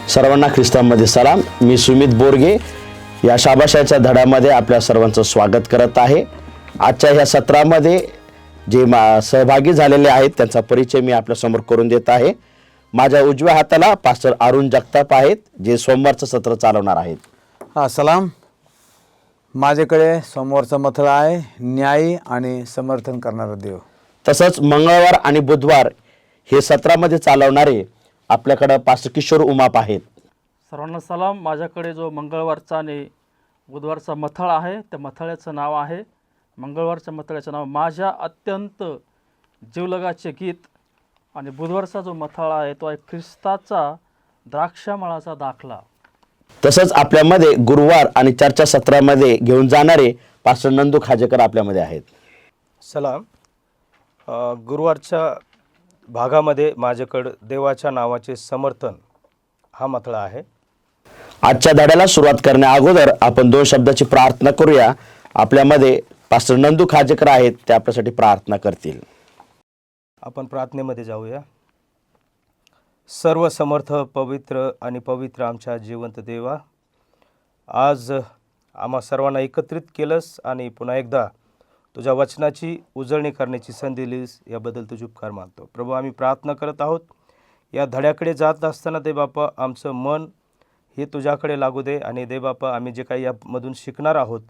सर्वांना ख्रिस्तामध्ये सलाम. मी सुमित बोरगे या शाबाशाच्या धड्यामध्ये आपल्या सर्वांचं स्वागत करत आहे. आजच्या ह्या सत्रामध्ये जे सहभागी झालेले आहेत त्यांचा परिचय मी आपल्यासमोर करून देत आहे. माझ्या उजव्या हाताला पास्टर अरुण जगताप आहेत, जे सोमवारचं सत्र चालवणार आहेत. सलाम. माझ्याकडे सोमवारचा मथळा आहे, न्यायी आणि समर्थन करणारा देव. तसंच मंगळवार आणि बुधवार हे सत्रामध्ये चालवणारे आपल्याकडं पास्टर किशोर उमाप आहेत. सर्वांना सलाम. माझ्याकडे जो मंगळवारचा आणि बुधवारचा मथळा आहे त्या मथळ्याचं नाव आहे, मंगळवारच्या मथळ्याचं नाव माझ्या अत्यंत जीवलगाचे गीत, आणि बुधवारचा जो मथळा आहे तो आहे ख्रिस्ताचा द्राक्षमळाचा दाखला. तसंच आपल्यामध्ये गुरुवार आणि चर्चा सत्रामध्ये घेऊन जाणारे पास्टर नंदू खाजेकर आपल्यामध्ये आहेत. सलाम. गुरुवारच्या भागामध्ये माझ्याकडं देवाच्या नावाचे समर्थन हा मथळा आहे. आजच्या धड्याला सुरुवात करण्या अगोदर आपण 2 शब्दाची प्रार्थना करूया. आपल्यामध्ये पास्टर नंदू खाजेकर आहेत, ते आपल्यासाठी प्रार्थना करतील. आपण प्रार्थनेमध्ये जाऊया. सर्व समर्थ, पवित्र आणि पवित्र आमच्या जिवंत देवा, आज आम्हा सर्वांना एकत्रित केलंस आणि पुन्हा एकदा तुझ्या वचनाची उजळणी करण्याची संधी दिलीस, याबद्दल तुझे उपकार मानतो. प्रभू, आम्ही प्रार्थना करत आहोत, या धड्याकडे जात असताना देवबापा आमचं मन हे तुझ्याकडे लागू दे, आणि देवबापा आम्ही जे काही यामधून शिकणार आहोत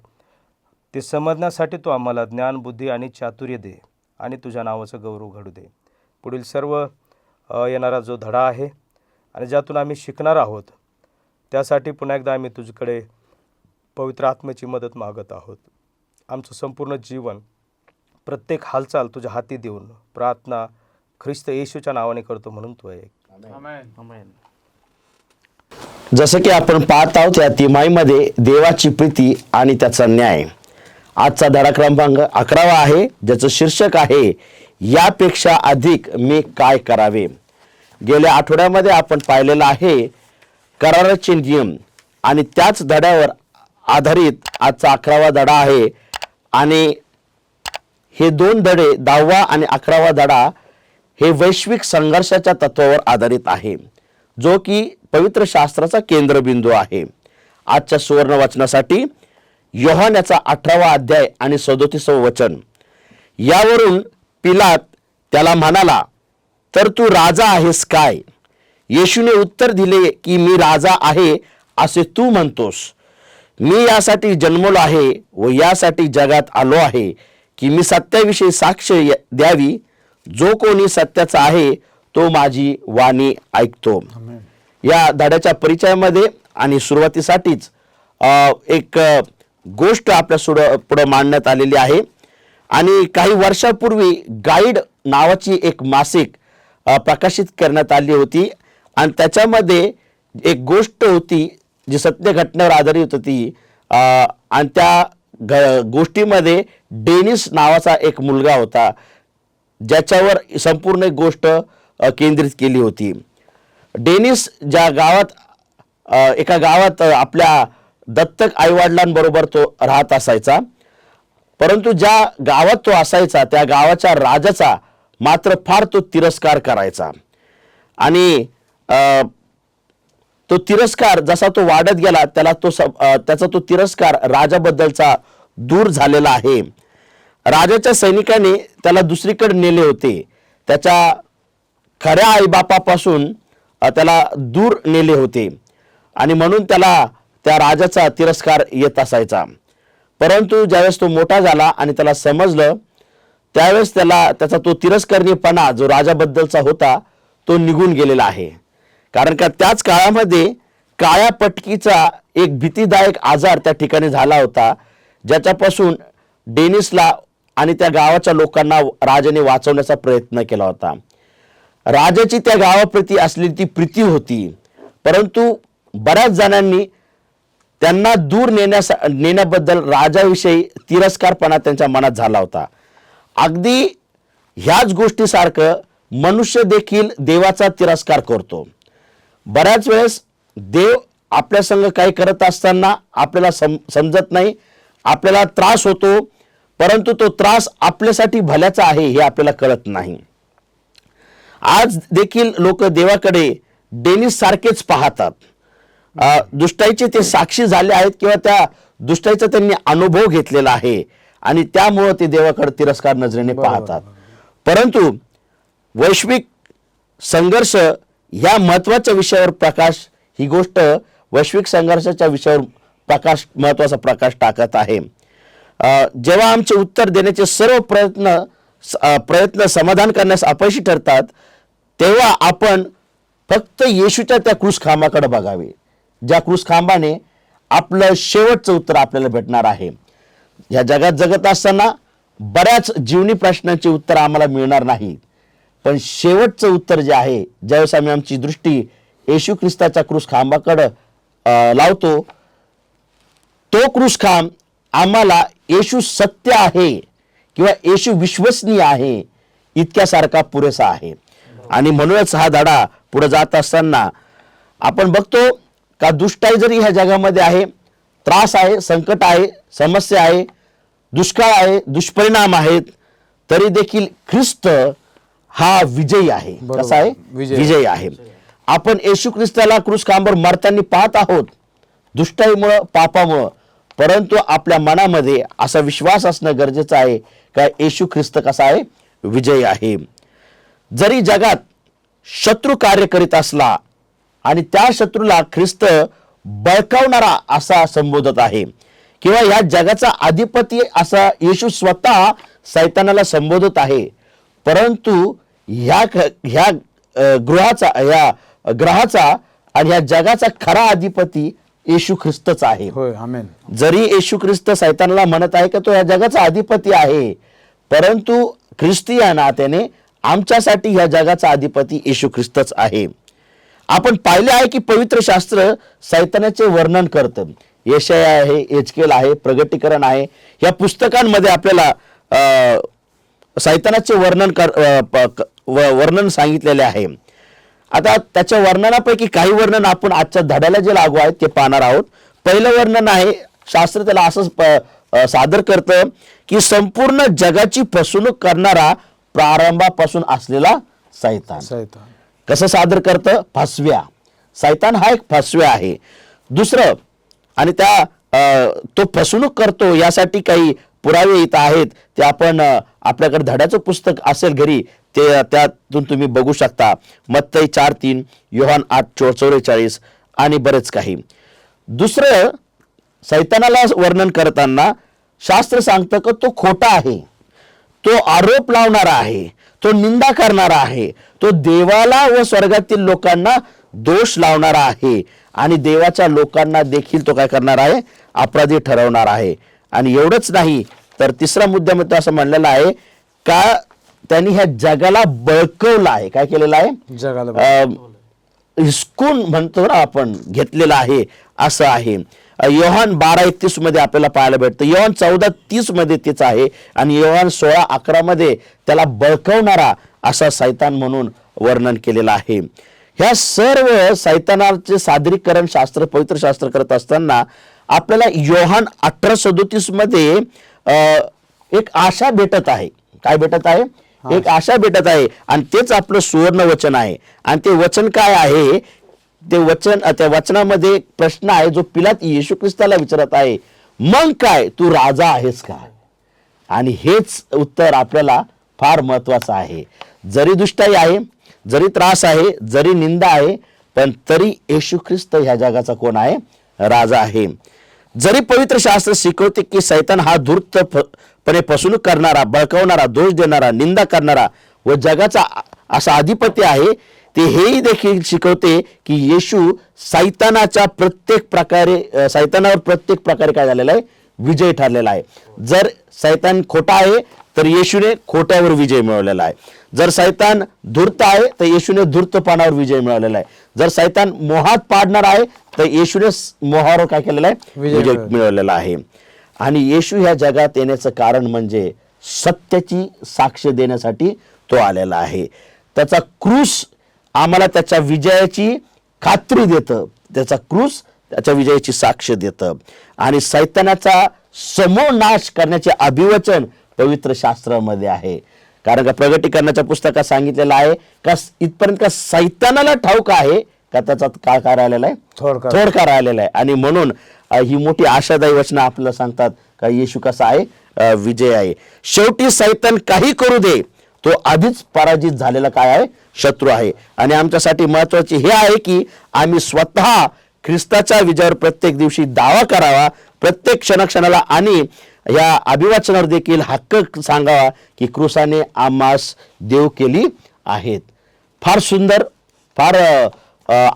ते समजण्यासाठी तू आम्हाला ज्ञान, बुद्धी आणि चातुर्य दे, आणि तुझ्या नावाचं गौरव घडू दे. पुढील सर्व येणारा जो धडा आहे आणि ज्यातून आम्ही शिकणार आहोत त्यासाठी पुन्हा एकदा आम्ही तुझ्याकडे पवित्र आत्म्याची मदत मागत आहोत. आमचं संपूर्ण जीवन, प्रत्येक हालचाल तुझ्या हाती देऊन प्रार्थना ख्रिस्त येशूच्या नावाने करतो, म्हणून तू आहे. आमेन. जसं की आपण पाहत आहोत या तिमाहीमध्ये देवाची प्रीती आणि त्याचा न्याय. आजचा धडा क्रमांक 11 आहे, ज्याचं शीर्षक आहे यापेक्षा अधिक मी काय करावे. गेल्या आठवड्यामध्ये आपण पाहिलेलं आहे कराराचे नियम, आणि त्याच धड्यावर आधारित आजचा 11वा धडा आहे. आणि हे 2 धडे, 10वा आणि 11वा धडा, हे वैश्विक संघर्षाच्या तत्वावर आधारित आहे, जो की पवित्र शास्त्राचा केंद्रबिंदू आहे. आजच्या सुवर्ण वचनासाठी योहान याचा 18वा अध्याय आणि 37वे वचन. यावरून पिलात त्याला म्हणाला, तर तू राजा आहेस काय? येशूने उत्तर दिले की मी राजा आहे असे तू म्हणतोस. मी यासाठी जन्मलो आहे व यासाठी जगात आलो आहे की मी सत्याविषयी साक्ष द्यावी. जो कोणी सत्याचा आहे तो माझी वाणी ऐकतो. या धड्याच्या परिचयामध्ये आणि सुरुवातीसाठीच एक गोष्ट आपल्या पुढे मांडण्यात आलेली आहे. आणि काही वर्षापूर्वी गाईड नावाची एक मासिक प्रकाशित करण्यात आली होती, आणि त्याच्यामध्ये एक गोष्ट होती जी सत्य घटनेवर आधारित होती. आणि त्या गोष्टीमध्ये डेनिस नावाचा एक मुलगा होता, ज्याच्यावर संपूर्ण एक गोष्ट केंद्रित केली होती. डेनिस ज्या गावात एका गावात आपल्या दत्तक आईवडिलांबरोबर तो राहत असायचा, परंतु ज्या गावात तो असायचा त्या गावाच्या राजाचा मात्र फार तो तिरस्कार करायचा. आणि तो तिरस्कार जसा तो वाढत गेला त्याचा तो तिरस्कार राजाबद्दलचा दूर झालेला आहे. राजाच्या सैनिकांनी त्याला दुसरीकडे नेले होते, त्याच्या खऱ्या आईबापापासून त्याला दूर नेले होते, आणि म्हणून त्याला त्या राजाचा तिरस्कार येत असायचा. परंतु ज्यावेळेस तो मोठा झाला आणि त्याला समजलं, त्यावेळेस त्याचा तो तिरस्करणीपणा जो राजाबद्दलचा होता तो निघून गेलेला आहे. कारण का त्याच काळामध्ये काळ्या पटकीचा एक भीतीदायक आजार त्या ठिकाणी झाला होता, ज्याच्यापासून डेनिसला आणि त्या गावाच्या लोकांना राजाने वाचवण्याचा प्रयत्न केला होता. राजाची त्या गावाप्रती असलेली ती प्रीती होती, परंतु बऱ्याच जणांनी त्यांना दूर नेण्याबद्दल राजाविषयी तिरस्कारपणा त्यांच्या मनात झाला होता. अगदी ह्याच गोष्टीसारखं मनुष्य देखील देवाचा तिरस्कार करतो. बऱ्याच वेळेस देव आपल्या संग काही करत असताना आपल्याला समजत नाही, आपल्याला त्रास होतो, परंतु तो त्रास आपल्यासाठी भल्याचा आहे हे आपल्याला कळत नाही. आज देखील लोक देवाकडे डेनिस सारखेच पाहतात. दुष्टाईचे ते साक्षी झाले आहेत किंवा त्या दुष्टाईचा त्यांनी अनुभव घेतलेला आहे आणि त्यामुळे ते देवाकडे तिरस्कार नजरेने पाहतात. परंतु वैश्विक संघर्ष या महत्वाच्या विषयावर प्रकाश, ही गोष्ट वैश्विक संघर्षाच्या विषयावर महत्वाचा प्रकाश टाकत आहे. जेव्हा आमचे उत्तर देण्याचे सर्व प्रयत्न समाधान करण्यास अपयशी ठरतात, तेव्हा आपण फक्त येशूच्या त्या क्रूसखांबाकडे बघावे, ज्या क्रूसखांबाने आपलं शेवटचं उत्तर आपल्याला भेटणार आहे. या जगात जगत असताना बऱ्याच जीवनी प्रश्नांची उत्तर आम्हाला मिळणार नाही, पण शेवटचं उत्तर जे आहे, ज्यावेळेस आम्ही आमची दृष्टी येशू ख्रिस्ताच्या क्रूसखांबाकडे लावतो, तो क्रूसखांब आम्हाला येशू सत्य आहे किंवा येशू विश्वसनीय आहे इतक्यासारखा पुरेसा आहे. आणि म्हणूनच हा धडा पुढे जात असताना आपण बघतो का दुष्टाई जरी ह्या जगामध्ये आहे, त्रास आहे, संकट आहे, समस्या आहे, दुष्काळ आहे, दुष्परिणाम आहेत, तरी देखील ख्रिस्त हा विजयी आहे. कसा आहे? विजयी आहे. आपण येशू ख्रिस्ताला क्रूसखांबावर मरताना पाहत आहोत, दुष्टाईमुळं, पापामुळं, परंतु आपल्या मनामध्ये असा विश्वास असणं गरजेचं आहे का येशू ख्रिस्त कसा आहे? विजयी आहे. जरी जगात शत्रू कार्य करीत असला आणि त्या शत्रूला ख्रिस्त बळकावणारा असा संबोधत आहे किंवा या जगाचा अधिपती असा येशू स्वतः सैतानाला संबोधत आहे, परंतु ह्या ग्रहाचा आणि ह्या जगाचा खरा अधिपती येशू ख्रिस्तच आहे. होय, आमेन. जरी येशू ख्रिस्त सैतानाला म्हणत आहे की तो या जगाचा अधिपती आहे, परंतु ख्रिस्ती या नात्याने आमच्यासाठी ह्या जगाचा अधिपती येशू ख्रिस्तच आहे. आपण पाहिले आहे की पवित्र शास्त्र सैतानाचे वर्णन करतं. यशाया आहे, एजकेल आहे, प्रगटीकरण आहे, या पुस्तकांमध्ये आपल्याला सैतानाचे वर्णन सांगितलेले आहे. आता त्याच्या वर्णनापैकी काही वर्णन आपण आजच्या धड्याला जे लागू आहेत ते पाहणार आहोत. पहिलं वर्णन आहे, शास्त्र त्याला असं सादर करतं की संपूर्ण जगाची फसवणूक करणारा प्रारंभापासून असलेला सैतान. कसं सादर करतं? फसव्या. सैतान हा एक फसव्या आहे. दुसरं, आणि तो फसवणूक करतो यासाठी काही पुरावे इथं आहेत, ते आपण आपल्याकडे धड्याचं पुस्तक असेल घरी, ते त्यातून तुम्ही बघू शकता. मत्तई 4:3, योहान 8:44 आणि बरेच काही. दुसरं, सैतानाला वर्णन करताना शास्त्र सांगतं की तो खोटा आहे, तो आरोप लावणारा आहे, तो निंदा करणारा आहे, तो देवाला व स्वर्गातील लोकांना दोष लावणारा आहे आणि देवाच्या लोकांना देखील तो काय करणार आहे? अपराधी ठरवणार आहे. आणि एवढंच नाही, तर तिसऱ्या मुद्द्यामध्ये असं म्हणलेलं आहे का त्यांनी ह्या जगाला बळकवलं आहे. काय केलेलं आहे? जगाला हिसकून म्हणतो ना आपण, घेतलेलं आहे असं आहे. योहान 12:31 मध्ये आपल्याला पाहायला भेटतं. योहान 14:30 मध्ये तेच आहे आणि योहान 16:11 मध्ये त्याला बळकवणारा असा सैतान म्हणून वर्णन केलेलं आहे. ह्या सर्व सैतानाचे सादरीकरण पवित्र शास्त्र करत असताना आपल्याला योहान 18:37 मध्ये एक आशा भेटत आहे. काय भेटत आहे? एक आशा भेटत आहे आणि तेच आपलं सुवर्ण वचन आहे. आणि ते वचन काय आहे? त्या वचनामध्ये एक प्रश्न आहे जो पिलात येशू ख्रिस्ताला विचारत आहे, मग काय, तू राजा आहेस का? आणि हेच उत्तर आपल्याला फार महत्वाचं आहे. जरी दुष्टाई आहे, जरी त्रास आहे, जरी निंदा आहे, पण तरी येशू ख्रिस्त ह्या जगाचा कोण आहे? राजा आहे. जरी पवित्र शास्त्र शिकवते की सैतान हा धूर्तपणे फसवणूक करणारा, बळकावणारा, दोष देणारा, निंदा करणारा व जगाचा असा अधिपती आहे, ते हेही देखील शिकवते की येशू सैतानावर प्रत्येक प्रकारे काय झालेला आहे? विजय ठरलेला आहे. जर सैतान खोटा आहे तर येशूने खोट्यावर विजय मिळवलेला आहे. जर सैतान धूर्त आहे तर येशूने धूर्तपणावर विजय मिळवलेला आहे. जर सैतान मोहात पाडणार आहे तर येशूने मोहावर काय केलेला आहे? विजय मिळवलेला आहे. आणि येशू ह्या जगात येण्याचं कारण म्हणजे सत्याची साक्ष देण्यासाठी तो आलेला आहे. त्याचा क्रूस आम्हाला त्याच्या विजयाची खात्री देतं, त्याचा क्रूस त्याच्या विजयाची साक्ष देतं. आणि सैतानाचा समूळ नाश करण्याचे अभिवचन पवित्र शास्त्रामध्ये आहे. कारण का प्रगटीकरणाच्या पुस्तकात सांगितलेलं आहे का इथपर्यंत का सैतानाला ठाऊक आहे का त्याचा काय राहिलेला आहे, थोडका राहिलेला आहे. आणि म्हणून ही मोठी आशादायी वचनं आपल्याला सांगतात का येशू कसा आहे, विजय आहे. शेवटी सैतान काही करू दे, तो आधीच पराजित झालेला काय आहे, शत्रू आहे. आणि आमच्यासाठी महत्वाचे हे आहे की आम्ही स्वतः ख्रिस्ताच्या विजयावर प्रत्येक दिवशी दावा करावा, प्रत्येक क्षणाला, आणि या अभिवाचनावर देखील हक्क सांगावा की क्रूसाने आम्हास देव केली आहेत. फार सुंदर, फार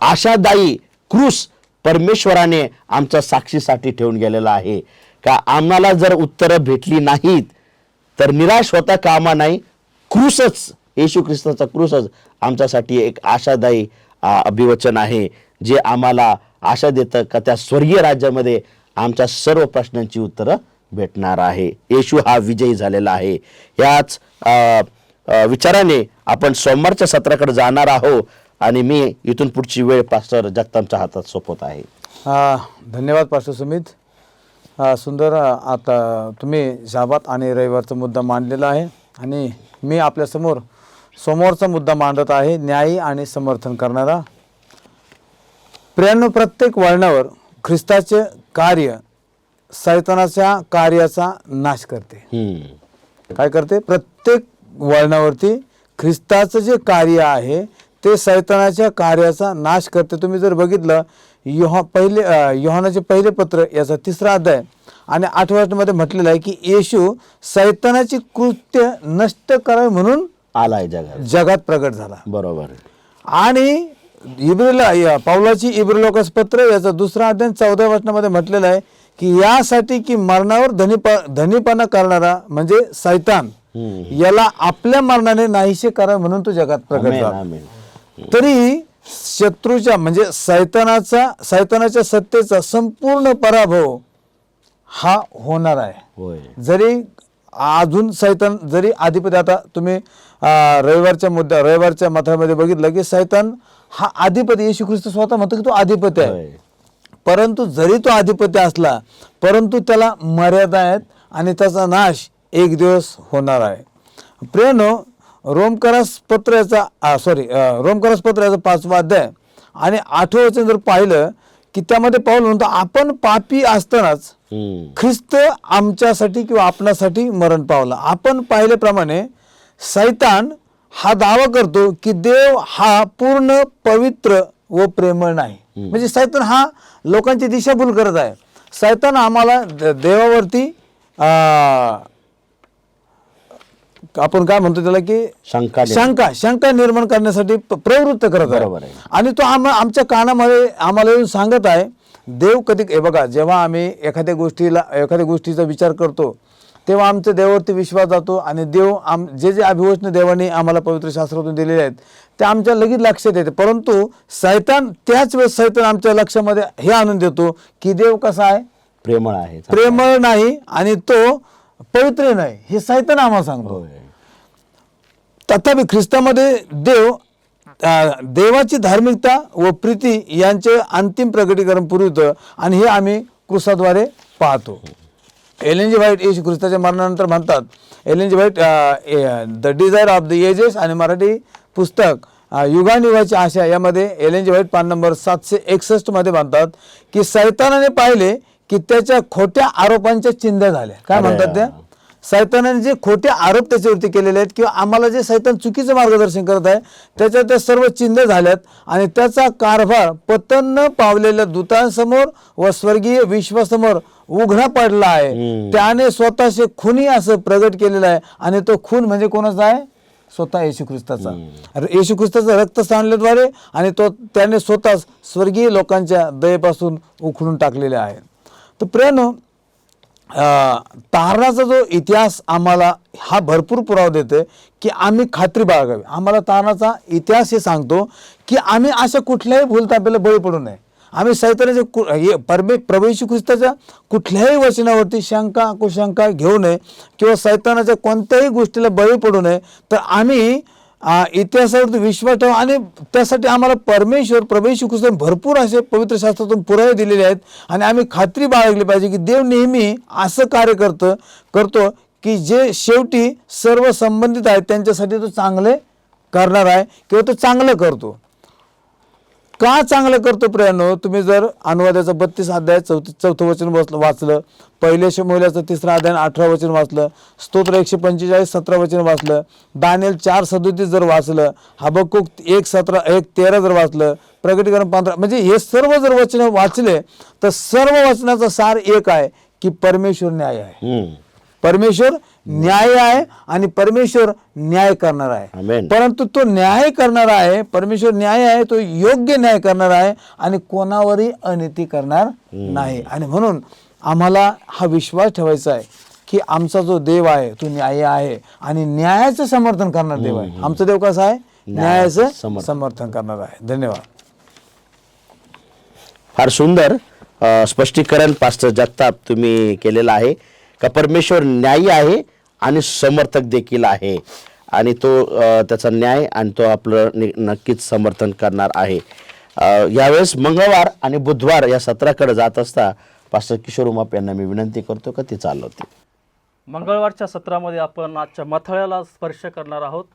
आशादायी क्रूस परमेश्वराने आमच्या साक्षीसाठी ठेवून गेलेला आहे. का आम्हाला जर उत्तरं भेटली नाहीत तर निराश होता कामा नाही. क्रूसच, येशू ख्रिस्ताचा क्रूसच आमच्यासाठी एक आशादायी अभिवचन आहे, जे आम्हाला आशा देतं का त्या स्वर्गीय राज्यामध्ये आमच्या सर्व प्रश्नांची उत्तरं भेटणार आहे. येशू हा विजयी झालेला आहे. याच विचाराने आपण सोमवारच्या सत्राकडे जाणार आहोत आणि मी इथून पुढची वेळ पास्टर जगतापच्या हातात सोपवत आहे. धन्यवाद पास्टर सुमित. सुंदर आता तुम्ही शाबात आणि रविवारचा मुद्दा मांडलेला आहे आणि मी आपल्यासमोर सोमवारचा मुद्दा मांडत आहे, न्यायी आणि समर्थन करणारा. प्रियांनो, प्रत्येक वळणावर ख्रिस्ताचे कार्य सैतानाच्या कार्याचा नाश करते. काय करते? प्रत्येक वळणावरती ख्रिस्ताचं जे कार्य आहे ते सैतानाच्या कार्याचा नाश करते. तुम्ही जर बघितलं योहानाचे पहिले पत्र याचा 3रा अध्याय आणि 8व्या वचनामध्ये म्हटलेलं आहे की येशू सैतानाची कृत्य नष्ट करावे म्हणून आलाय, जगात प्रगट झाला. बरोबर. आणि पावलाची इब्रिलोकास पत्र याचा 2रा अध्याय 14व्या वचनामध्ये म्हटलेलं आहे की यासाठी की मरणावर धनीपणा करणारा म्हणजे सैतान याला आपल्या मरणाने नाहीसे करा म्हणून तो जगात प्रगट झाला. तरी शत्रूच्या म्हणजे सैतानाच्या सत्तेचा संपूर्ण पराभव हा होणार आहे. जरी अजून सैतान जरी अधिपती, आता तुम्ही रविवारच्या मथळ्यामध्ये बघितलं की सैतान हा अधिपती, येशू ख्रिस्त स्वतः म्हणतो की तो अधिपती आहे. परंतु जरी तो अधिपती असला परंतु त्याला मर्यादा आहेत आणि त्याचा नाश एक दिवस होणार आहे. प्रियांनो, रोमकरास पत्राचा 5वा अध्याय आणि 8वं वचन जर पाहिलं की त्यामध्ये पाऊल म्हणतो आपण पापी असतानाच ख्रिस्त आमच्यासाठी किंवा आपणासाठी मरण पावला. आपण पाहिल्याप्रमाणे सैतान हा दावा करतो की देव हा पूर्ण पवित्र व प्रेमळ नाही. म्हणजे सैतान हा लोकांची दिशाभूल करत आहे. सैतान आम्हाला देवावरती आपण काय म्हणतो त्याला की शंका निर्माण करण्यासाठी प्रवृत्त करत आहे. आणि तो आमच्या कानामध्ये आम्हाला येऊन सांगत आहे देव कधी, हे बघा, जेव्हा आम्ही एखाद्या गोष्टीचा विचार करतो तेव्हा आमच्या देवावरती विश्वास जातो आणि देव जे अभिवचन देवाने आम्हाला पवित्र शास्त्रातून दिलेले आहेत ते आमच्या लगेच लक्षात येते. परंतु सैतान त्याच वेळेस सैतान आमच्या लक्षामध्ये हे आणून देतो की देव कसा आहे, प्रेमळ आहे, प्रेमळ नाही आणि तो पवित्र नाही, हे सैतान आम्हाला सांगतो. तथापि ख्रिस्तामध्ये देवाची धार्मिकता व प्रीती यांचे अंतिम प्रगटीकरण पुरवतं आणि हे आम्ही क्रूसाद्वारे पाहतो. एलेन जी व्हाईट येशू ख्रिस्ताच्या मरणानंतर म्हणतात, Ellen G White the Desire of the Ages आणि मराठी पुस्तक युगानुयुगाची आशा यामध्ये एलेन जी व्हाईट पान नंबर 761 मध्ये म्हणतात की सैतानाने पाहिले की त्याच्या खोट्या आरोपांच्या चिंध्या झाल्या. काय म्हणतात त्या? सैतानाने जे खोटे आरोप त्याच्यावरती केलेले आहेत किंवा आम्हाला जे सैतान चुकीचं मार्गदर्शन करत आहे त्याच्या त्या सर्व चिन्हे झाल्यात आणि त्याचा कारभार पतन न पावलेल्या दूतांसमोर व स्वर्गीय विश्वासमोर उघडा पडला आहे. त्याने स्वतःचे खुनी असं प्रगट केलेलं आहे आणि तो खून म्हणजे कोणाचा आहे? स्वतः येशू ख्रिस्ताचा. येशू ख्रिस्ताचं रक्त सांडल्याद्वारे आणि त्याने स्वतः स्वर्गीय लोकांच्या दयेपासून उखडून टाकलेले आहे. तर प्रियांनो, तारणाचा जो इतिहास आम्हाला हा भरपूर पुरावा देते की आम्ही खात्री बाळगावी. आम्हाला तारणाचा इतिहास हे सांगतो की आम्ही अशा कुठल्याही भूलथापेला बळी पडू नये. आम्ही सैतानाच्या प्रभू येशू ख्रिस्ताच्या कुठल्याही वचनावरती शंका कुशंका घेऊ नये किंवा सैतानाच्या कोणत्याही गोष्टीला बळी पडू नये. तर आम्ही इतिहासावरती विश्वास ठेवा आणि त्यासाठी आम्हाला परमेश्वर प्रभू येशू ख्रिस्ताने भरपूर असे पवित्र शास्त्रातून पुरावे दिलेले आहेत आणि आम्ही खात्री बाळगली पाहिजे की देव नेहमी असं कार्य करतो की जे शेवटी सर्व संबंधित आहेत त्यांच्यासाठी तो चांगले करणार आहे किंवा तो चांगलं करतो. का चांगलं करतो प्रियानो? तुम्ही जर अनुवादाचं 32 अध्याय 4थं वचन वाचलं, पहिले शमूएलाचं 3रा अध्याय 18 वचन वाचलं, स्तोत्र 145 17 वचन वाचलं, दानिएल 4:37 जर वाचलं, हबक्कूक 1:13 जर वाचलं, प्रकटीकरण 15, म्हणजे हे सर्व जर वचन वाचले तर सर्व वचनाचा सार एक आहे की परमेश्वर न्याय आहे. परमेश्वर न्याय आहे आणि परमेश्वर न्याय करणार आहे. आमेन. परंतु तो न्याय करणार आहे, परमेश्वर न्याय आहे, तो योग्य न्याय करणार आहे आणि कोणावरही अनिती करणार नाही. आणि म्हणून आम्हाला हा विश्वास ठेवायचा आहे की आमचा जो देव आहे तो न्याय आहे आणि न्यायाचं समर्थन करणार देव आहे. आमचा देव कसा आहे? न्यायाचं समर्थन करणार आहे. धन्यवाद. फार सुंदर स्पष्टीकरण पास्टर जगताप तुम्ही केलेलं आहे का परमेश्वर न्यायी आहे आणि समर्थक देखील आहे आणि तो त्याचा न्याय आणि तो आपलं नक्कीच समर्थन करणार आहे. यावेळेस मंगळवार आणि बुधवार या सत्राकडे जात असता पास्टर किशोर उमाप यांना मी विनंती करतो का ते चालवते. मंगळवारच्या सत्रामध्ये आपण आजच्या मथळ्याला स्पर्श करणार आहोत.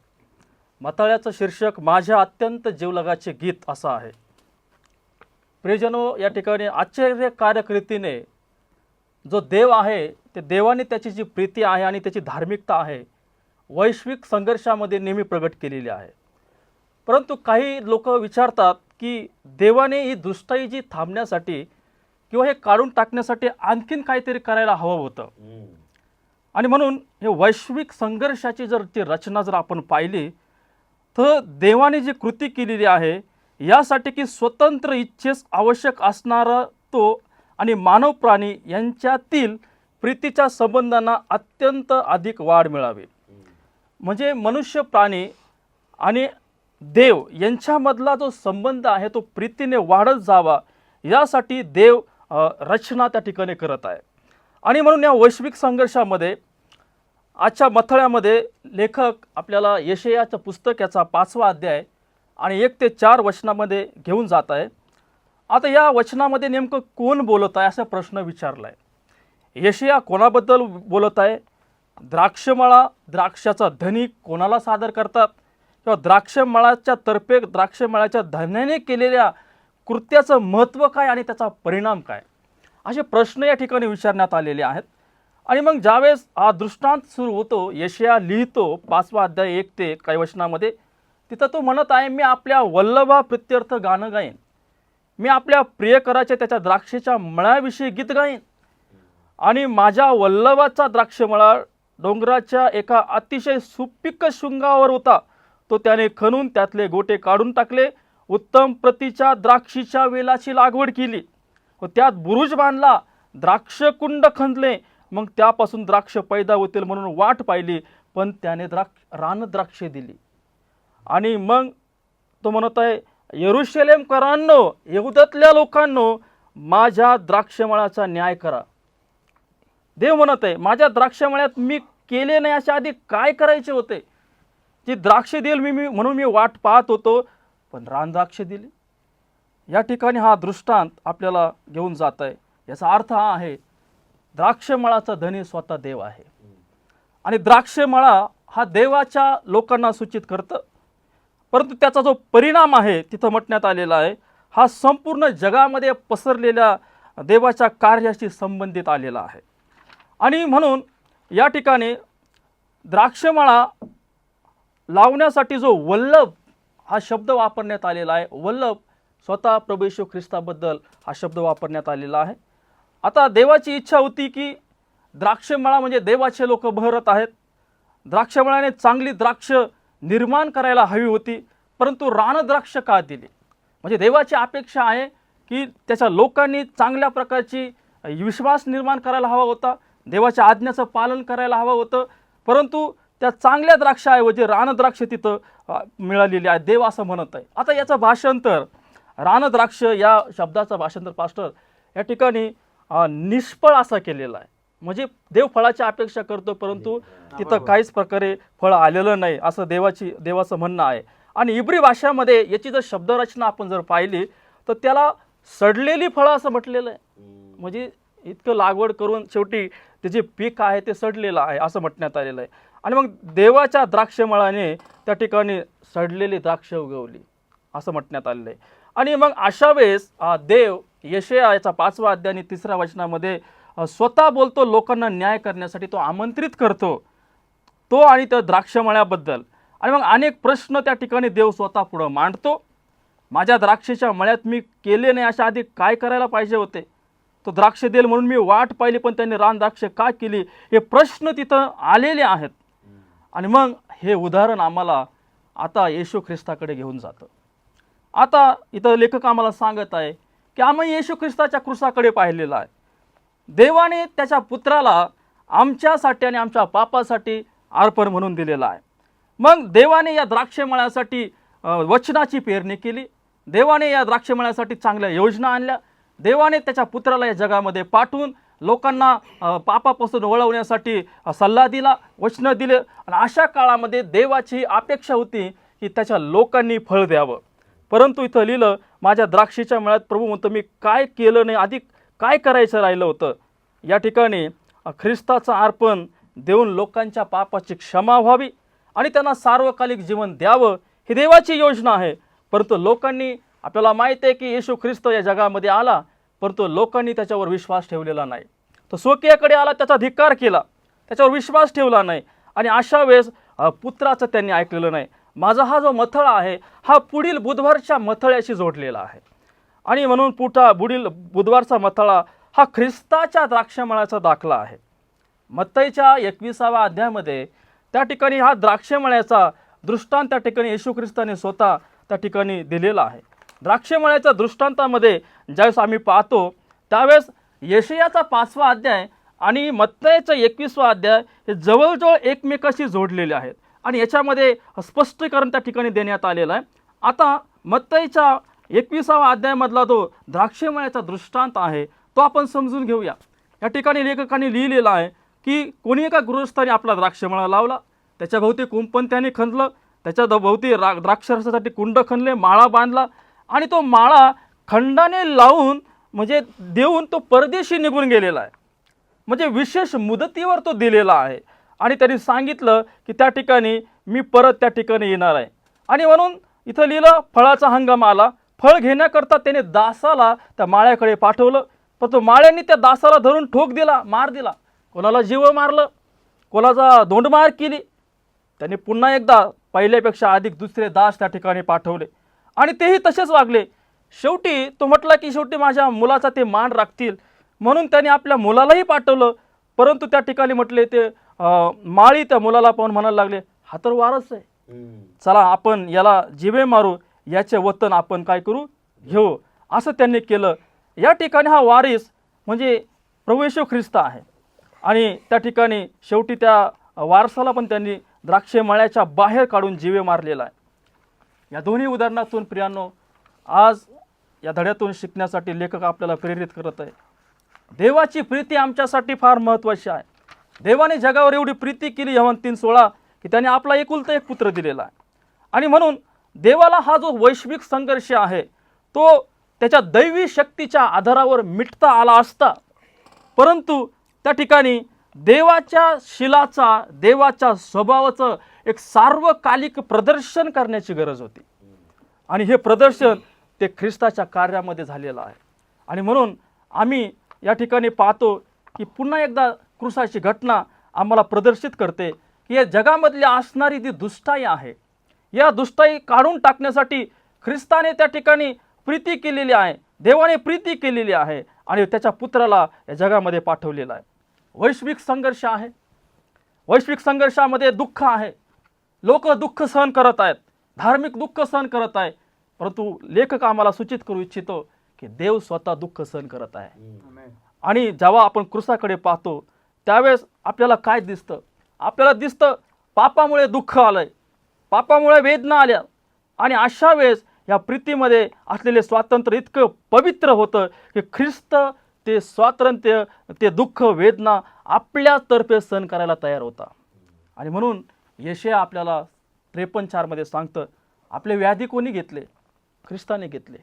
मथळ्याचं शीर्षक माझ्या अत्यंत जीवलगाचे गीत असं आहे. प्रियजनो, या ठिकाणी आश्चर्यकारक रीतीने जो देव आहे ते देवाने त्याची जी प्रीती आहे आणि त्याची धार्मिकता आहे वैश्विक संघर्षामध्ये नेहमी प्रगट केलेली आहे. परंतु काही लोक विचारतात की देवाने ही दुष्टाई जी थांबण्यासाठी किंवा हे काढून टाकण्यासाठी आणखीन काहीतरी करायला हवं होतं. आणि म्हणून हे वैश्विक संघर्षाची जर ती रचना जर आपण पाहिली तर देवाने जी कृती केलेली आहे यासाठी की स्वतंत्र इच्छेस आवश्यक असणारा तो आणि मानव प्राणी यांच्यातील प्रीतीच्या संबंधांना अत्यंत अधिक वाढ मिळावी. म्हणजे मनुष्य प्राणी आणि देव यांच्यामधला जो संबंध आहे तो प्रीतीने वाढत जावा यासाठी देव रचना त्या ठिकाणी करत आहे. आणि म्हणून या वैश्विक संघर्षामध्ये आजच्या मथळ्यामध्ये लेखक आपल्याला यशायाचं पुस्तक याचा 5वा अध्याय आणि 1 ते 4 वचनामध्ये घेऊन जात आहे. आता या वचनामध्ये नेमकं कोण बोलत आहे असा प्रश्न विचारला आहे. यशाया कोणाबद्दल बोलत आहे? द्राक्षमळा द्राक्षाचा धनी कोणाला सादर करतात किंवा द्राक्षमळाच्या तर्फे द्राक्षमळाच्या धन्याने केलेल्या कृत्याचं महत्त्व काय आणि त्याचा परिणाम काय असे प्रश्न या ठिकाणी विचारण्यात आलेले आहेत. आणि मग ज्यावेळेस हा दृष्टांत सुरू होतो, यशाया लिहितो 5वा अध्याय 1 ते काही वचनामध्ये, तिथं तो म्हणत आहे मी आपल्या वल्लभा प्रित्यर्थ गाणं गाईन, मी आपल्या प्रियकराच्या त्याच्या द्राक्षेच्या मळ्याविषयी गीत गाईन आणि माझ्या वल्लभाचा द्राक्षमळा डोंगराच्या एका अतिशय सुपीक शृंगावर होता, तो त्याने खणून त्यातले गोटे काढून टाकले, उत्तम प्रतीच्या द्राक्षीच्या वेलाची लागवड केली व त्यात बुरुज बांधला, द्राक्षकुंड खंदले, मग त्यापासून द्राक्ष पैदा होतील म्हणून वाट पाहिली, पण त्याने रानद्राक्षे दिली. आणि मग तो म्हणत आहे यरूशलेमकरांनो, यहूदातल्या लोकांनो, माझ्या द्राक्षमळाचा न्याय करा. देव म्हणत आहे माझ्या द्राक्षमळ्यात मी केले नाही अशा आधी काय करायचे होते? जी द्राक्षे देईल मी म्हणून मी वाट पाहत होतो, पण रानद्राक्ष दिली. या ठिकाणी हा दृष्टांत आपल्याला घेऊन जात आहे. याचा अर्थ हा आहे द्राक्षमळाचा धनी स्वतः देव आहे आणि द्राक्षमळा हा देवाच्या लोकांना सूचित करतं. परंतु त्याचा जो परिणाम आहे तिथं म्हटण्यात आलेला आहे हा संपूर्ण जगामध्ये पसरलेल्या देवाच्या कार्याशी संबंधित आलेला आहे. आणि म्हणून या ठिकाणी द्राक्षमळा लावण्यासाठी जो वल्लभ हा शब्द वापरण्यात आलेला आहे, वल्लभ स्वतः प्रभू येशू ख्रिस्ताबद्दल हा शब्द वापरण्यात आलेला आहे. आता देवाची इच्छा होती की द्राक्षमळा म्हणजे देवाचे लोक बहरत आहेत, द्राक्षमळाने चांगली द्राक्ष निर्माण करायला हवी होती, परंतु रानद्राक्ष का दिली? म्हणजे देवाची अपेक्षा आहे की त्याच्या लोकांनी चांगल्या प्रकारची विश्वास निर्माण करायला हवा होता, देवाच्या आज्ञाचं पालन करायला हवं होतं, परंतु त्या चांगल्या द्राक्षाऐवजी रानद्राक्ष तिथं मिळालेली आहे, देव असं म्हणत आहे. आता याचं भाषांतर, रानद्राक्ष या शब्दाचं भाषांतर पास्टर या ठिकाणी निष्फळ असा केलेला आहे. म्हणजे देव फळाची अपेक्षा करतो परंतु तिथं काहीच प्रकारे फळ आलेलं नाही असं देवाचं म्हणणं आहे. आणि इब्री भाषामध्ये याची जर शब्दरचना आपण जर पाहिली तर त्याला सडलेली फळं असं म्हटलेलं आहे. म्हणजे इतकं लागवड करून शेवटी ते जे पीक आहे ते सडलेलं आहे असं म्हटण्यात आलेलं आहे. आणि मग देवाच्या द्राक्षमळाने त्या ठिकाणी सडलेली द्राक्ष उगवली असं म्हटण्यात आलेलं आहे. आणि मग अशा वेळेस देव यशाया याचा 5वा अध्याय आणि 3ऱ्या वचनामध्ये स्वतः बोलतो, लोकांना न्याय करण्यासाठी तो आमंत्रित करतो, तो आणि त्या द्राक्षमळ्याबद्दल. आणि मग अनेक प्रश्न त्या ठिकाणी देव स्वतः पुढं मांडतो. माझ्या द्राक्षेच्या मळ्यात मी केले नाही अशा आधी काय करायला पाहिजे होते, तो द्राक्ष देईल म्हणून मी वाट पाहिली पण त्यांनी रान द्राक्ष का केली, हे प्रश्न तिथं आलेले आहेत. आणि मग हे उदाहरण आम्हाला आता येशू ख्रिस्ताकडे घेऊन जातं. आता इथं लेखक आम्हाला सांगत आहे की आम्ही येशू ख्रिस्ताच्या क्रूसाकडे पाहिलेलं आहे. देवाने त्याच्या पुत्राला आमच्यासाठी आणि आमच्या पापासाठी अर्पण म्हणून दिलेला आहे. मग देवाने या द्राक्षमळ्यासाठी वचनाची पेरणी केली. देवाने या द्राक्षमळ्यासाठी चांगल्या योजना आणल्या. देवाने त्याच्या पुत्राला या जगामध्ये पाठवून लोकांना पापापासून वळवण्यासाठी सल्ला दिला, वचनं दिले. आणि अशा काळामध्ये देवाची अपेक्षा होती की त्याच्या लोकांनी फळ द्यावं. परंतु इथं लिहिलं, माझ्या द्राक्षेच्या मळ्यात प्रभू म्हणतो मी काय केलं नाही, आधी काय करायचं राहिलं होतं. या ठिकाणी ख्रिस्ताचं अर्पण देऊन लोकांच्या पापाची क्षमा व्हावी आणि त्यांना सार्वकालिक जीवन द्यावं, ही देवाची योजना आहे. परंतु लोकांनी, आपल्याला माहीत आहे की येशू ख्रिस्त या जगामध्ये आला, परंतु लोकांनी त्याच्यावर विश्वास ठेवलेला नाही. तो स्वकीयाकडे आला, त्याचा धिक्कार केला, त्याच्यावर विश्वास ठेवला नाही. आणि अशा वेळेस पुत्राचं त्यांनी ऐकलेलं नाही. माझा हा जो मथळा आहे हा पुढील बुधवारच्या मथळ्याशी जोडलेला आहे. आणि म्हणून पुढील बुधवारचा मथळा हा ख्रिस्ताच्या द्राक्षमळ्याचा दाखला आहे. मत्तईच्या 21व्या अध्यायामध्ये त्या ठिकाणी हा द्राक्षमळ्याचा दृष्टांत त्या ठिकाणी येशू ख्रिस्ताने स्वतः त्या ठिकाणी दिलेला आहे. द्राक्षमळ्याच्या दृष्टांतामध्ये ज्यावेळेस आम्ही पाहतो त्यावेळेस यशायाचा 5वा अध्याय आणि मत्तईचा 21वा अध्याय हे जवळजवळ एकमेकाशी जोडलेले आहेत आणि याच्यामध्ये स्पष्टीकरण त्या ठिकाणी देण्यात आलेलं आहे. आता मत्तईच्या 21व्या अध्यायामधला जो द्राक्षमळ्याचा दृष्टांत आहे तो आपण समजून घेऊया. या ठिकाणी लेखकांनी लिहिलेलं आहे की कोणी एका गृहस्थाने आपला द्राक्षमळा लावला, त्याच्या भोवती कुंपण त्याने खणलं, त्याच्या भोवती द्राक्षरसासाठी कुंड खणले, माळा बांधला आणि तो माळा खंडाने लावून म्हणजे देऊन तो परदेशी निघून गेलेला आहे. म्हणजे विशेष मुदतीवर तो दिलेला आहे आणि त्यांनी सांगितलं की त्या ठिकाणी मी परत त्या ठिकाणी येणार आहे. आणि म्हणून इथं लिहिलं, फळाचा हंगाम आला, फळ घेण्याकरता त्याने दासाला त्या माळ्याकडे पाठवलं. पण तो माळ्यांनी त्या दासाला धरून ठोक दिला, मार दिला, कोणाला जीव मारलं, कोणाचा दोंडमार केली. त्यांनी पुन्हा एकदा पहिल्यापेक्षा अधिक दुसरे दास त्या ठिकाणी पाठवले आणि तेही तसेच वागले. शेवटी तो म्हटला की शेवटी माझ्या मुलाचा ते मान राखतील म्हणून त्याने आपल्या मुलालाही पाठवलं. परंतु त्या ठिकाणी म्हटले ते माळी त्या मुलाला पाहून म्हणायला लागले, हा तर वारस आहे, चला आपण याला जिवे मारू, याचे वतन आपण काय करू घेऊ. असं त्यांनी केलं. या ठिकाणी हा वारीस म्हणजे प्रभू येशू ख्रिस्त आहे आणि त्या ठिकाणी शेवटी त्या वारसाला पण त्यांनी द्राक्षमळ्याच्या बाहेर काढून जीवे मारलेला आहे. या दोन्ही उदाहरणातून प्रियांनो आज या धड्यातून शिकण्यासाठी लेखक आपल्याला प्रेरित करत आहे. देवाची प्रीती आमच्यासाठी फार महत्त्वाची आहे. देवाने जगावर एवढी प्रीती केली यहोवान 3:16 की त्याने आपला एकुलता एक पुत्र दिलेला आहे. आणि म्हणून देवाला हा जो वैश्विक संघर्ष आहे तो त्याच्या दैवी शक्तीच्या आधारावर मिटता आला असता, परंतु त्या ठिकाणी देवाच्या शीलाचा, देवाच्या स्वभावाचं एक सार्वकालिक प्रदर्शन करण्याची गरज होती आणि हे प्रदर्शन ते ख्रिस्ताच्या कार्यामध्ये झालेलं आहे. आणि म्हणून आम्ही या ठिकाणी पाहतो की पुन्हा एकदा क्रूसाची घटना आम्हाला प्रदर्शित करते की या जगामधली असणारी जी दुष्टाई आहे, या दुष्टाई काढून टाकण्यासाठी ख्रिस्ताने त्या ठिकाणी प्रीती केलेली आहे, देवाने प्रीती केलेली आहे आणि त्याच्या पुत्राला या जगामध्ये पाठवलेला आहे. वैश्विक संघर्ष आहे, वैश्विक संघर्षामध्ये दुःख आहे, लोक दुःख सहन करत आहेत, धार्मिक दुःख सहन करत आहे. परंतु लेखक आम्हाला सूचित करू इच्छितो की देव स्वतः दुःख सहन करत आहे. आणि जेव्हा आपण क्रूसाकडे पाहतो त्यावेळेस आपल्याला काय दिसतं? आपल्याला दिसतं पापामुळे दुःख आलंय, पापामुळे वेदना आल्या आणि अशा वेळेस या प्रीतीमध्ये असलेले स्वातंत्र्य इतकं पवित्र होतं की ख्रिस्त ते स्वातंत्र्य, ते दुःख, वेदना आपल्यातर्फे सहन करायला तयार होता. आणि म्हणून यशाया आपल्याला 53:4 सांगतं, आपले व्याधी कोणी घेतले? ख्रिस्ताने घेतले.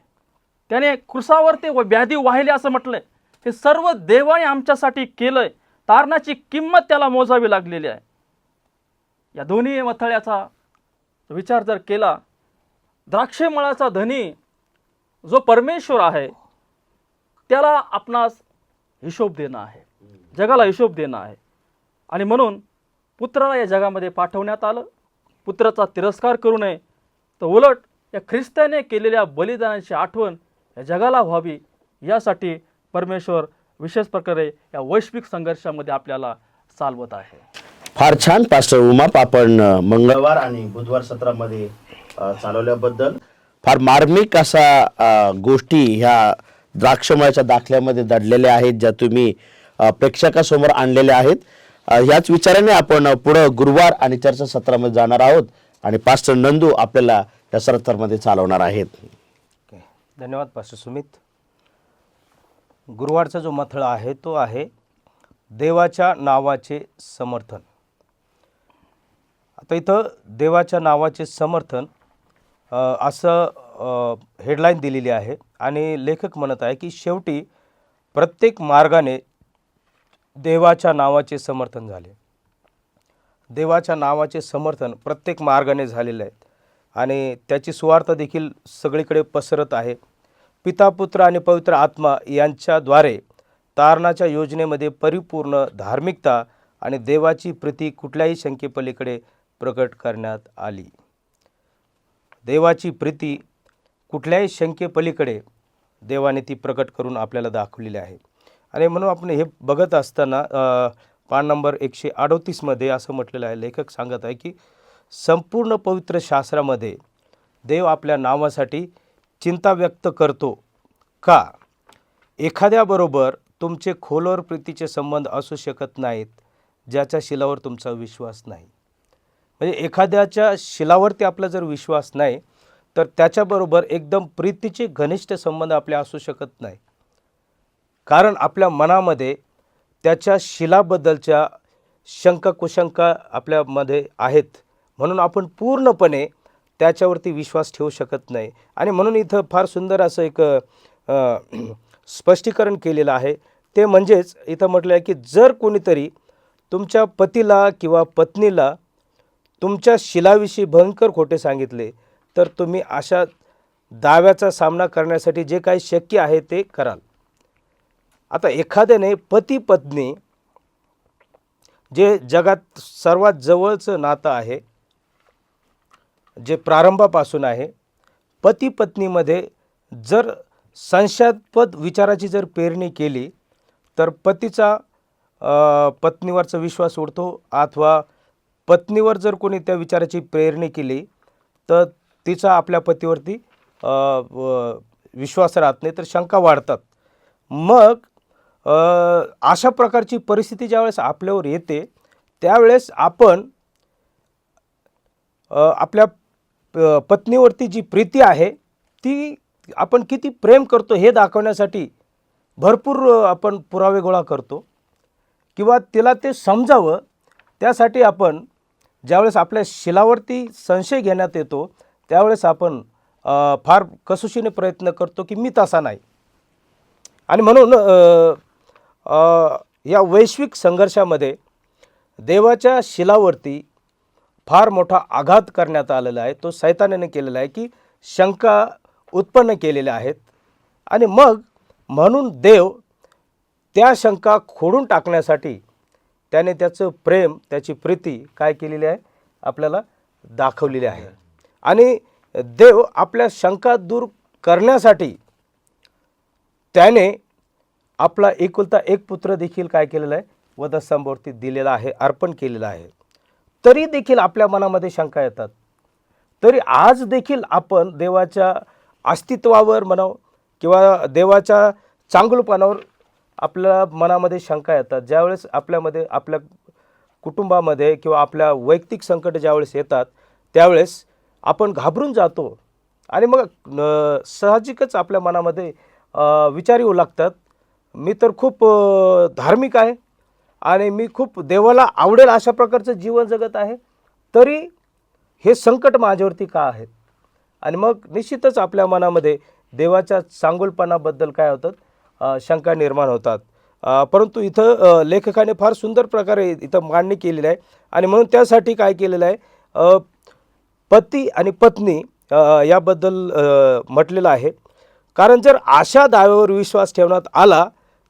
त्याने क्रूसावर ते व्याधी वाहिले असं म्हटलंय. हे सर्व देवाने आमच्यासाठी केलंय, तारणाची किंमत त्याला मोजावी लागलेली आहे. या दोन्ही मथळ्याचा विचार जर केला द्राक्षमळाचा धनी जो परमेश्वर आहे त्याला आपणास हिशोब देणं आहे, जगाला हिशोब देणं आहे. आणि म्हणून पुत्राला या जगामध्ये पाठवण्यात आलं. पुत्राचा तिरस्कार करू नये, तर उलट या ख्रिस्ताने केलेल्या बलिदानाची आठवण या जगाला व्हावी यासाठी परमेश्वर विशेष प्रकारे या वैश्विक संघर्षामध्ये आपल्याला चालवत आहे. फार छान पास्टर उमाप, आपण मंगळवार आणि बुधवार सत्रामध्ये चालवल्याबद्दल फार मार्मिक असा गोष्टी ह्या द्राक्षमळाच्या दाखल्यामध्ये दडलेल्या आहेत, ज्या तुम्ही प्रेक्षकासमोर आणलेल्या आहेत. ह्याच विचाराने आपण पुढं गुरुवार आणि चर्चा सत्रामध्ये जाणार आहोत आणि पास्टर नंदू आपल्याला या सत्रामध्ये चालवणार आहेत. धन्यवाद पास्टर सुमित. गुरुवारचा जो मथळा आहे तो आहे देवाच्या नावाचे समर्थन. आता इथं देवाच्या नावाचे समर्थन असं हेडलाईन दिलेली आहे आणि लेखक म्हणत आहे की शेवटी प्रत्येक मार्गाने देवाच्या नावाचे समर्थन झाले. देवाच्या नावाचे समर्थन प्रत्येक मार्गाने झालेले आहेत आणि त्याची सुवार्थ देखील सगळीकडे पसरत आहे. पिता, पुत्र आणि पवित्र आत्मा यांच्याद्वारे तारणाच्या योजनेमध्ये परिपूर्ण धार्मिकता आणि देवाची प्रीती कुठल्याही शंकेपलीकडे प्रकट करण्यात आली. देवाची प्रीती कुठल्याही शंकेपलीकडे देवाने ती प्रकट करून आपल्याला दाखवलेली आहे. आणि म्हणून आपण हे बघत असताना पान नंबर 138 असं म्हटलेलं आहे, लेखक सांगत आहे की संपूर्ण पवित्र शास्त्रामध्ये देव आपल्या नावासाठी चिंता व्यक्त करतो का? एखाद्याबरोबर तुमचे खोलवर प्रीतीचे संबंध असू शकत नाहीत ज्याच्या शिलावर तुमचा विश्वास नाही. म्हणजे एखाद्याच्या शिलावरती आपला जर विश्वास नाही तर त्याच्याबरोबर एकदम प्रीतीचे घनिष्ठ संबंध आपले असू शकत नाही. कारण आपल्या मनामध्ये त्याच्या शिलाबद्दलच्या शंका कुशंका आपल्यामध्ये आहेत, म्हणून आपण पूर्णपणे त्याच्यावरती विश्वास ठेवू शकत नाही. आणि म्हणून इथं फार सुंदर असं एक स्पष्टीकरण केलेलं आहे. ते म्हणजेच इथं म्हटलं आहे की जर कोणीतरी तुमच्या पतीला किंवा पत्नीला तुमच्या शिलाविषयी भयंकर खोटे सांगितले तर तुम्ही अशा दाव्याचा सामना करण्यासाठी जे काही शक्य आहे ते कराल. आता एखाद्याने पती पत्नी जे जगात सर्वात जवळचं नातं आहे, जे प्रारंभापासून आहे, पती पत्नीमध्ये जर संशयास्पद विचाराची जर पेरणी केली तर पतीचा पत्नीवरचा विश्वास उडतो, अथवा पत्नीवर जर कोणी त्या विचाराची पेरणी केली तर तिचा आपल्या पतीवरती विश्वास राहत नाही, तर शंका वाढतात. मग अशा प्रकारची परिस्थिती ज्यावेळेस आपल्यावर येते त्यावेळेस आपण आपल्या पत्नीवरती जी प्रीती आहे ती आपण किती प्रेम करतो हे दाखवण्यासाठी भरपूर आपण पुरावे गोळा करतो, किंवा तिला ते समजावं त्यासाठी आपण ज्यावेळेस आपल्या शिलावरती संशय घेण्यात येतो त्यावेळेस आपण फार कसोशीने प्रयत्न करतो की मी तसा नाही. आणि म्हणून या वैश्विक संघर्षामध्ये देवाच्या शिलावरती फार मोठा आघात करण्यात आलेला आहे. तो सैतानाने केलेला आहे की शंका उत्पन्न केलेल्या आहेत. आणि मग म्हणून देव त्या शंका खोडून टाकण्यासाठी त्याने त्याचं प्रेम, त्याची प्रीती काय केलेली आहे आपल्याला दाखवलेली आहे. आणि देव आपल्या शंका दूर करण्यासाठी त्याने आपला एकुलता एक पुत्र देखील काय केलेला आहे वधस्तंभावरती दिलेला आहे, अर्पण केलेला आहे. तरी देखील आपल्या मनामध्ये शंका येतात. तरी आज देखील आपण देवाच्या अस्तित्वावर म्हणावं किंवा देवाच्या चांगुलपणावर आपल्या मनामध्ये शंका येतात. ज्यावेळेस आपल्यामध्ये आपल्या कुटुंबामध्ये किंवा आपल्या वैयक्तिक संकट ज्यावेळेस येतात त्यावेळेस आपण घाबरून जातो आणि मग साहजिकच आपल्या मनामध्ये विचार येऊ लागतात, मी तर खूप धार्मिक आहे आणि मी खूप देवाला आवडेल अशा प्रकारचं जीवन जगत आहे, तरी हे संकट माझ्यावरती का आहेत. आणि मग निश्चितच आपल्या मनामध्ये देवाच्या चांगुलपणाबद्दल काय होतात शंका निर्माण होतात. परंतु इथं लेखकाने फार सुंदर प्रकारे इथं मांडणी केलेली आहे. आणि म्हणून त्यासाठी काय केलेलं आहे, पती आणि पत्नी याबद्दल म्हटलेलं आहे. कारण जर अशा दाव्यावर विश्वास ठेवण्यात आला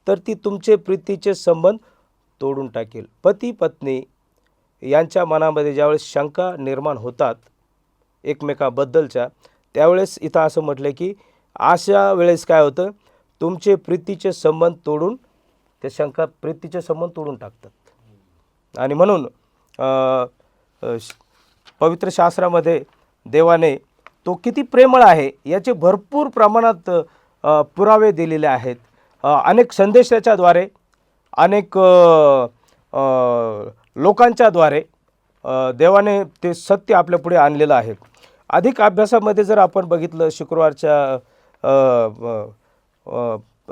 तर ती तुमचे प्रीतीचे संबंध तोडून टाकेल. पती पत्नी यांच्या मनामध्ये ज्यावेळेस शंका निर्माण होतात एकमेकाबद्दलच्या, त्यावेळेस इथं असं म्हटलं की अशा वेळेस काय होतं, तुमचे प्रीतीचे संबंध तोडून, ते शंका प्रीतीचे संबंध तोडून टाकतात. आणि म्हणून पवित्र शास्त्रामध्ये देवाने तो किती प्रेमळ आहे याचे भरपूर प्रमाणात पुरावे दिलेले आहेत. अनेक संदेश त्याच्याद्वारे, अनेक लोकांच्याद्वारे देवाने ते सत्य आपल्या पुढे आणलेलं आहे. अधिक अभ्यासामध्ये जर आपण बघितलं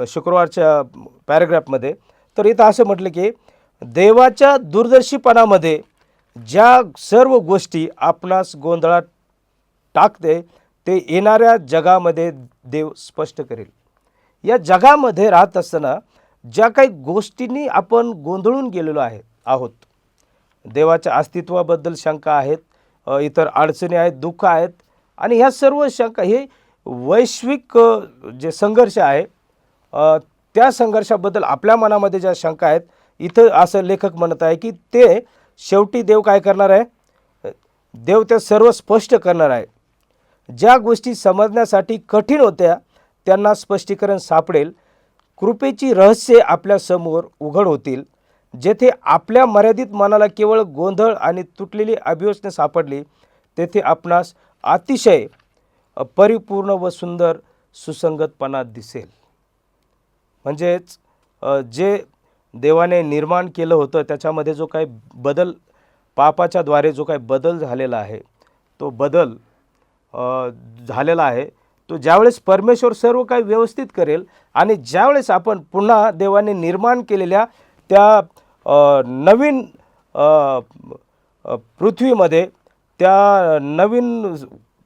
शुक्रवारच्या पॅराग्राफमध्ये, तर इथं असं म्हटलं की देवाच्या दूरदर्शीपणामध्ये ज्या सर्व गोष्टी आपणास गोंधळात टाकते ते येणाऱ्या जगामध्ये देव स्पष्ट करेल. या जगामध्ये राहत असताना ज्या काही गोष्टींनी आपण गोंधळून गेलेलो आहोत, देवाच्या अस्तित्वाबद्दल शंका आहेत, इतर अडचणी आहेत, दुःख आहेत, आणि ह्या सर्व शंका हे वैश्विक जे संघर्ष आहे त्या संघर्षाबद्दल आपल्या मनामध्ये ज्या शंका आहेत, इथं असं लेखक म्हणत आहे की ते शेवटी देव काय करणार आहे, देव ते सर्व स्पष्ट करणार आहे. ज्या गोष्टी समजण्यासाठी कठीण होत्या त्यांना स्पष्टीकरण सापडेल. कृपेची रहस्ये आपल्यासमोर उघड होतील. जेथे आपल्या मर्यादित मनाला केवळ गोंधळ आणि तुटलेली अभिवचने सापडली, तेथे आपणास अतिशय परिपूर्ण व सुंदर सुसंगतपणा दिसेल. म्हणजेच जे देवाने निर्माण केलं होतं त्याच्यामध्ये जो काही बदल, पापाच्या द्वारे जो काही बदल झालेला आहे, तो बदल झालेला आहे, तो ज्यावेळेस परमेश्वर सर्व काही व्यवस्थित करेल आणि ज्यावेळेस आपण पुन्हा देवाने निर्माण केलेल्या त्या नवीन पृथ्वीमध्ये, त्या नवीन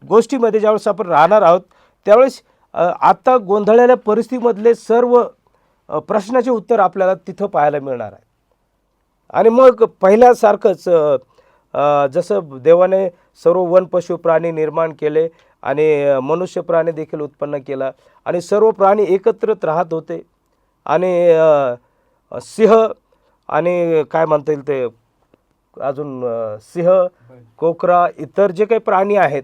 गोष्टीमध्ये ज्यावेळेस आपण राहणार आहोत, त्यावेळेस आता गोंधळलेल्या परिस्थितीमधले सर्व प्रश्नाचे उत्तर आपल्याला तिथं पाहायला मिळणार आहे. आणि मग पहिल्यासारखंच जसं देवाने सर्व वन पशु प्राणी निर्माण केले आणि मनुष्य प्राणी देखील उत्पन्न केला आणि सर्व प्राणी एकत्रित राहत होते, आणि सिंह आणि काय म्हणता येईल ते अजून सिंह, कोकरा, इतर जे काही प्राणी आहेत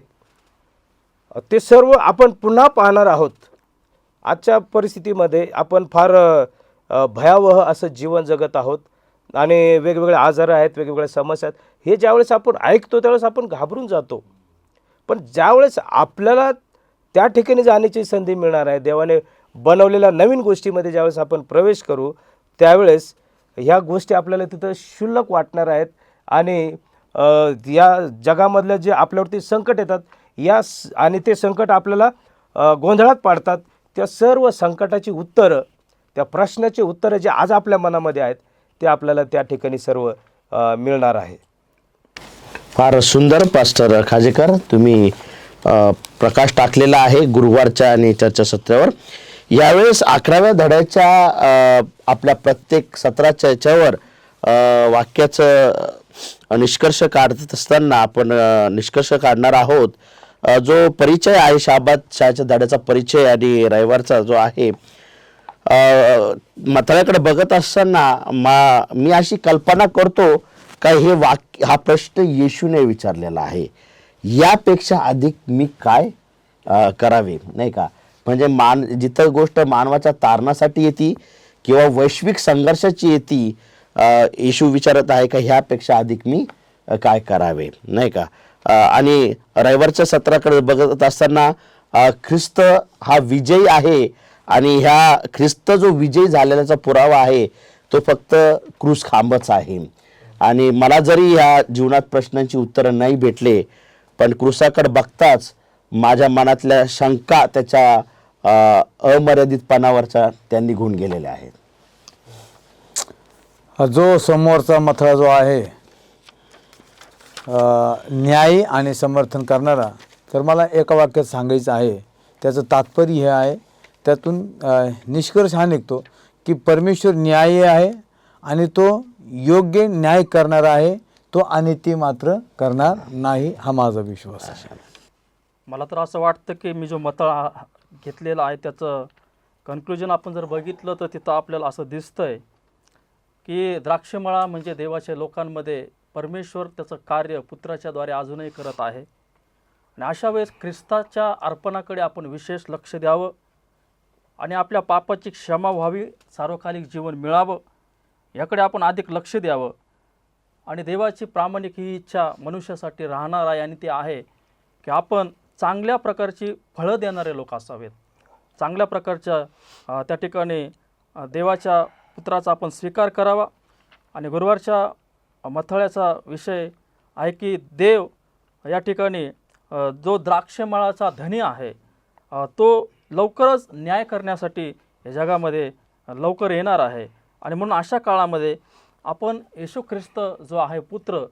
ते सर्व आपण पुन्हा पाहणार आहोत. आजच्या परिस्थितीमध्ये आपण फार भयावह असं जीवन जगत आहोत आणि वेगवेगळे आजार आहेत, वेगवेगळ्या समस्या आहेत. हे ज्यावेळेस आपण ऐकतो त्यावेळेस आपण घाबरून जातो. पण ज्यावेळेस आपल्याला त्या ठिकाणी जाण्याची संधी मिळणार आहे, देवाने बनवलेल्या नवीन गोष्टीमध्ये ज्यावेळेस आपण प्रवेश करू, त्यावेळेस ह्या गोष्टी आपल्याला तिथं क्षुल्लक वाटणार आहेत. आणि या जगामधल्या जे आपल्यावरती संकट येतात आणि ते संकट आपल्याला गोंधळात पाडतात, त्या सर्व संकटाची उत्तरं, त्या प्रश्नाची उत्तरं जे आज आपल्या मनामध्ये आहेत ते आपल्याला त्या ठिकाणी सर्व मिळणार आहे. फार सुंदर पास्टर खाजेकर तुम्ही प्रकाश टाकलेला आहे गुरुवारच्या आणि चर्चासत्रावर. यावेळेस 11व्या धड्याच्या आपल्या प्रत्येक सत्राच्या याच्यावर वाक्याचं निष्कर्ष काढत असताना आपण निष्कर्ष काढणार आहोत. जो परिचय आहे शाबाद शाळेच्या धड्याचा परिचय आणि रविवारचा जो आहे, मथळ्याकडे बघत असताना मी अशी कल्पना करतो का हे वाक्य, हा प्रश्न येशूने विचारलेला आहे, यापेक्षा अधिक मी काय करावे, नाही का. म्हणजे जिथं गोष्ट मानवाच्या तारणासाठी येते किंवा वैश्विक संघर्षाची येते, येशू विचारत आहे का ह्यापेक्षा अधिक मी काय करावे, नाही का. आणि रविवारच्या सत्राकडे बघत असताना ख्रिस्त हा विजयी आहे आणि ह्या ख्रिस्त जो विजयी झालेल्याचा पुरावा आहे तो फक्त क्रूस खांबच आहे. आणि मला जरी ह्या जीवनात प्रश्नांची उत्तरं नाही भेटले, पण क्रूसाकडे बघताच माझ्या मनातल्या शंका त्याच्या अमर्यादितपणावरच्या त्या निघून गेलेल्या आहेत. जो समोरचा मथळा जो आहे न्यायी आणि समर्थन करणारा, तर मला एका वाक्यात सांगायचं आहे. त्याचं तात्पर्य हे आहे, त्यातून निष्कर्ष हा निघतो की परमेश्वर न्यायी आहे आणि तो योग्य न्याय करणारा आहे, तो अनिती मात्र करणार नाही, हा माझा विश्वास आहे. मला तर असं वाटतं की मी जो मथळा घेतलेला आहे त्याचं कन्क्लुजन आपण जर बघितलं तर तिथं आपल्याला असं दिसतंय की द्राक्षमळा म्हणजे देवाच्या लोकांमध्ये परमेश्वर त्याचं कार्य पुत्राच्याद्वारे अजूनही करत आहे. आणि अशा वेळेस ख्रिस्ताच्या अर्पणाकडे आपण विशेष लक्ष द्यावं आणि आपल्या पापाची क्षमा व्हावी, सार्वकालिक जीवन मिळावं याकडे आपण अधिक लक्ष द्यावं. आणि देवाची प्रामाणिक ही इच्छा मनुष्यासाठी राहणार आहे आणि ती आहे की आपण चांगल्या प्रकारची फळं देणारे लोक असावेत. चांगल्या प्रकारच्या त्या ठिकाणी देवाच्या पुत्राचा आपण स्वीकार करावा. आणि गुरुवारच्या मथळ्याचा विषय आहे की देव या ठिकाणी जो द्राक्षमळाचा धनी आहे तो लवकरच न्याय करण्यासाठी या जगामध्ये लवकर येणार आहे. आणि म्हणून अशा काळामध्ये आपण येशू ख्रिस्त जो आहे पुत्र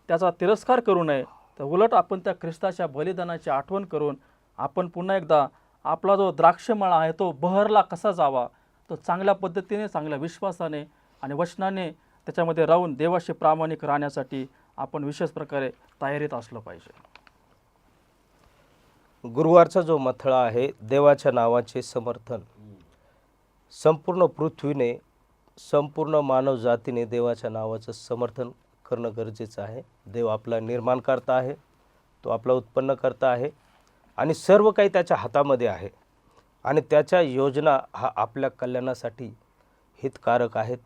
त्याचा तिरस्कार करू नये, तर उलट आपण त्या ख्रिस्ताच्या बलिदानाची आठवण करून आपण पुन्हा एकदा आपला जो द्राक्षमळा आहे तो बहरला कसा जावा, तो चांगल्या पद्धतीने, चांगल्या विश्वासाने आणि वचनाने त्याच्यामध्ये राहून देवाशी प्रामाणिक राहण्यासाठी आपण विशेष प्रकारे तयारीत असलं पाहिजे. गुरुवारचा जो मथळा आहे, देवाच्या नावाचे समर्थन. संपूर्ण पृथ्वीने, संपूर्ण मानव जातीने देवाच्या नावाचं समर्थन करणं गरजेचं आहे. देव आपला निर्माणकर्ता आहे, तो आपला उत्पन्नकर्ता आहे आणि सर्व काही त्याच्या हातामध्ये आहे आणि त्याच्या योजना हा आपल्या कल्याणासाठी हितकारक आहेत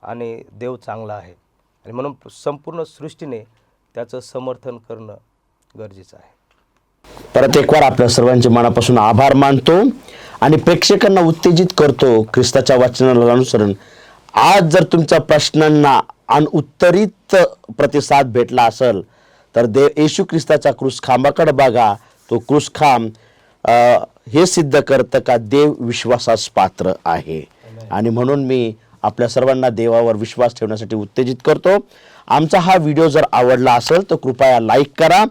आणि देव चांगला आहे आणि म्हणून संपूर्ण सृष्टीने त्याचं समर्थन करणं गरजेचं आहे. परत एक वार आपल्या सर्वांचे मनापासून आभार मानतो आणि प्रेक्षकांना उत्तेजित करतो ख्रिस्ताच्या वचनाला अनुसरण. आज जर तुमच्या प्रश्नांना अनुत्तरित प्रतिसाद भेटला असेल तर येशू ख्रिस्ताच्या क्रूसखांबाकडे बघा. तो क्रूसखांब हे सिद्ध करतं का देव विश्वासास पात्र आहे. आणि म्हणून मी आपल्या सर्वांना देवावर विश्वास ठेवण्यासाठी उत्तेजित करतो. आमचा हा व्हिडिओ जर आवडला असेल तर कृपया लाईक करा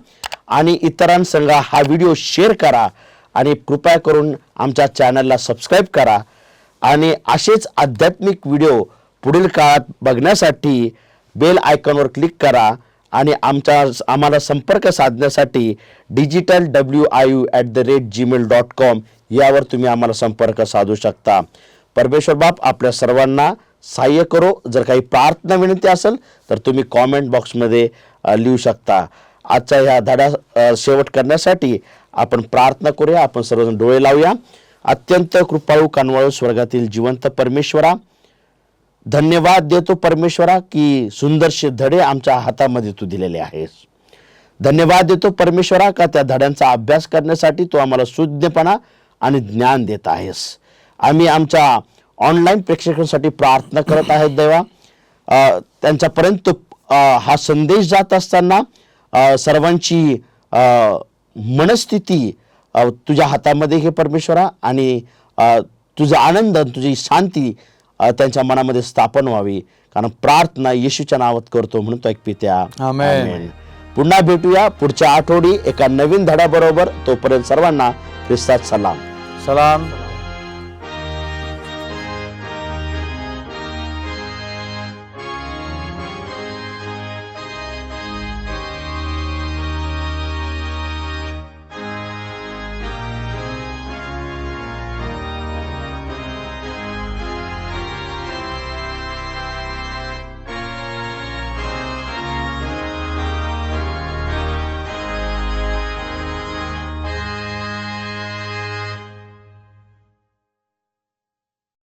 आणि इतरांसंग हा व्हिडिओ शेअर करा आणि कृपया करून आमच्या चॅनलला सबस्क्राईब करा. आणि असेच आध्यात्मिक व्हिडिओ पुढील काळात बघण्यासाठी बेल आयकॉनवर क्लिक करा आणि आम्हाला संपर्क साधण्यासाठी digitalwiu@gmail.com यावर तुम्ही आम्हाला संपर्क साधू शकता. परमेश्वर बाप आपल्या सर्वांना सहाय्य करो. जर काही प्रार्थना विनंती असेल तर तुम्ही कॉमेंट बॉक्समध्ये लिहू शकता. आजचा ह्या धडा शेवट करण्यासाठी आपण प्रार्थना करूया. आपण सर्वजण डोळे लावूया. अत्यंत कृपाळू कनवाळू स्वर्गातील जिवंत परमेश्वरा, धन्यवाद देतो परमेश्वरा की सुंदरसे धडे आमच्या हातामध्ये तू दिलेले आहेस. धन्यवाद देतो परमेश्वरा का त्या धड्यांचा अभ्यास करण्यासाठी तू आम्हाला सुज्ञपणा आणि ज्ञान देत आहेस. आम्ही आमच्या ऑनलाईन प्रेक्षकांसाठी प्रार्थना करत आहेत देवा. त्यांच्यापर्यंत हा संदेश जात असताना सर्वांची मनस्थिती तुझ्या हातामध्ये घे परमेश्वरा आणि तुझा आनंद, तुझी शांती त्यांच्या मनामध्ये स्थापन व्हावी. कारण प्रार्थना येशूच्या नावात करतो म्हणून तो एक पित्या. आमेन. पुन्हा भेटूया पुढच्या आठवडी एका नवीन धड्याबरोबर. तोपर्यंत सर्वांना ख्रिस्तात सलाम. सलाम.